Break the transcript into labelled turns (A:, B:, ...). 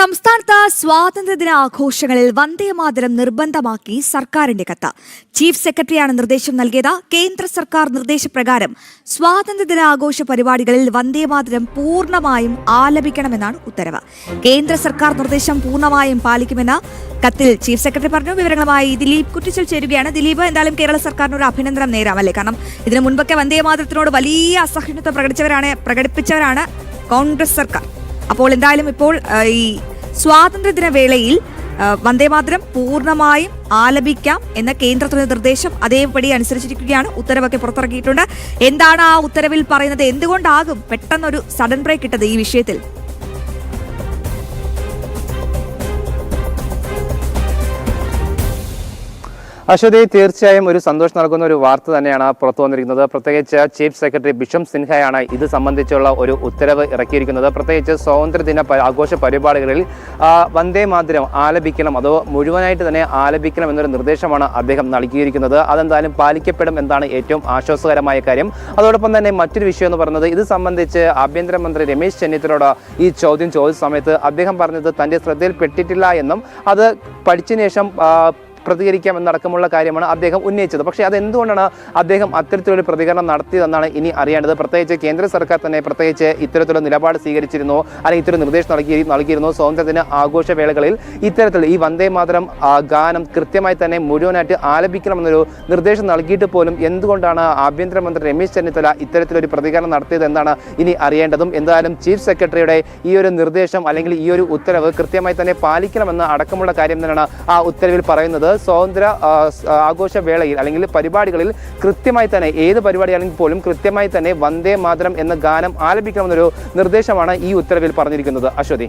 A: സംസ്ഥാനത്ത് സ്വാതന്ത്ര്യദിന ആഘോഷങ്ങളിൽ വന്ദേമാതരം നിർബന്ധമാക്കി സർക്കാരിന്റെ കത്ത്. ചീഫ് സെക്രട്ടറിയാണ് നിർദ്ദേശം നൽകിയത്. കേന്ദ്ര സർക്കാർ നിർദ്ദേശപ്രകാരം സ്വാതന്ത്ര്യദിന ആഘോഷ പരിപാടികളിൽ വന്ദേമാതരം പൂർണ്ണമായും ആലപിക്കണമെന്നാണ് ഉത്തരവ്. കേന്ദ്ര സർക്കാർ നിർദ്ദേശം പൂർണ്ണമായും പാലിക്കുമെന്ന് കത്തിൽ ചീഫ് സെക്രട്ടറി പറഞ്ഞു. വിവരങ്ങളുമായി ദിലീപ് കുറ്റിച്ചൽ ചേരുകയാണ്. ദിലീപ്, എന്തായാലും കേരള സർക്കാരിന് ഒരു അഭിനന്ദനം നേരാം അല്ലേ? കാരണം ഇതിനു മുൻപൊക്കെ വന്ദേമാതരത്തിനോട് വലിയ അസഹിഷ്ണുത പ്രകടിപ്പിച്ചവരാണ് കോൺഗ്രസ് സർക്കാർ. അപ്പോൾ എന്തായാലും ഇപ്പോൾ ഈ സ്വാതന്ത്ര്യദിന വേളയിൽ വന്ദേമാതരം പൂർണ്ണമായും ആലപിക്കാം എന്ന കേന്ദ്രത്തിന്റെ നിർദ്ദേശം അതേപടി അനുസരിച്ചിരിക്കുകയാണ്. ഉത്തരവൊക്കെ പുറത്തിറക്കിയിട്ടുണ്ട്. എന്താണ് ആ ഉത്തരവിൽ പറയുന്നത്? എന്തുകൊണ്ടാകും പെട്ടെന്നൊരു സഡൻ ബ്രേക്ക് ഇട്ടത് ഈ വിഷയത്തിൽ?
B: അശ്വതി, തീർച്ചയായും ഒരു സന്തോഷം നൽകുന്ന ഒരു വാർത്ത തന്നെയാണ് പുറത്തു വന്നിരിക്കുന്നത്. പ്രത്യേകിച്ച് ചീഫ് സെക്രട്ടറി ബിഷം സിൻഹയാണ് ഇത് സംബന്ധിച്ചുള്ള ഒരു ഉത്തരവ് ഇറക്കിയിരിക്കുന്നത്. പ്രത്യേകിച്ച് സ്വാതന്ത്ര്യദിന ആഘോഷ പരിപാടികളിൽ വന്ദേമാതരം ആലപിക്കണം, അതോ മുഴുവനായിട്ട് തന്നെ ആലപിക്കണം എന്നൊരു നിർദ്ദേശമാണ് അദ്ദേഹം നൽകിയിരിക്കുന്നത്. അതെന്തായാലും പാലിക്കപ്പെടും എന്നാണ് ഏറ്റവും ആശ്വാസകരമായ കാര്യം. അതോടൊപ്പം തന്നെ മറ്റൊരു വിഷയം എന്ന് പറയുന്നത്, ഇത് സംബന്ധിച്ച് ആഭ്യന്തരമന്ത്രി രമേശ് ചെന്നിത്തലയോട് ഈ ചോദ്യം ചോദിച്ച സമയത്ത് അദ്ദേഹം പറഞ്ഞത് തൻ്റെ ശ്രദ്ധയിൽപ്പെട്ടിട്ടില്ല എന്നും അത് പഠിച്ചതിന് ശേഷം പ്രതികരിക്കാമെന്നടക്കമുള്ള കാര്യമാണ് അദ്ദേഹം ഉന്നയിച്ചത്. പക്ഷേ അതെന്തുകൊണ്ടാണ് അദ്ദേഹം അത്തരത്തിലൊരു പ്രതികരണം നടത്തിയതെന്നാണ് ഇനി അറിയേണ്ടത്. പ്രത്യേകിച്ച് കേന്ദ്ര സർക്കാർ തന്നെ പ്രത്യേകിച്ച് ഇത്തരത്തിലുള്ള നിലപാട് സ്വീകരിച്ചിരുന്നു, അല്ലെങ്കിൽ ഇത്തരം നിർദ്ദേശം നൽകിയിരുന്നു. സ്വാതന്ത്ര്യദിന ആഘോഷവേളകളിൽ ഇത്തരത്തിൽ ഈ വന്ദേമാതരം ഗാനം കൃത്യമായി തന്നെ മുഴുവനായിട്ട് ആലപിക്കണമെന്നൊരു നിർദ്ദേശം നൽകിയിട്ട് പോലും എന്തുകൊണ്ടാണ് ആഭ്യന്തരമന്ത്രി രമേശ് ചെന്നിത്തല ഇത്തരത്തിലൊരു പ്രതികരണം നടത്തിയത് എന്നാണ് ഇനി അറിയേണ്ടതും. എന്തായാലും ചീഫ് സെക്രട്ടറിയുടെ ഈ ഒരു നിർദ്ദേശം അല്ലെങ്കിൽ ഈ ഒരു ഉത്തരവ് കൃത്യമായി തന്നെ പാലിക്കണമെന്ന് അടക്കമുള്ള കാര്യം തന്നെയാണ് ആ ഉത്തരവിൽ പറയുന്നത്. സ്വാതന്ത്ര്യ ആഘോഷവേളയിൽ അല്ലെങ്കിൽ പരിപാടികളിൽ കൃത്യമായി തന്നെ ഏത് പരിപാടിയാണെങ്കിൽ പോലും കൃത്യമായി തന്നെ വന്ദേമാതരം എന്ന ഗാനം ആലപിക്കണമെന്നൊരു നിർദ്ദേശമാണ് ഈ ഉത്തരവിൽ പറഞ്ഞിരിക്കുന്നത്. അശ്വതി.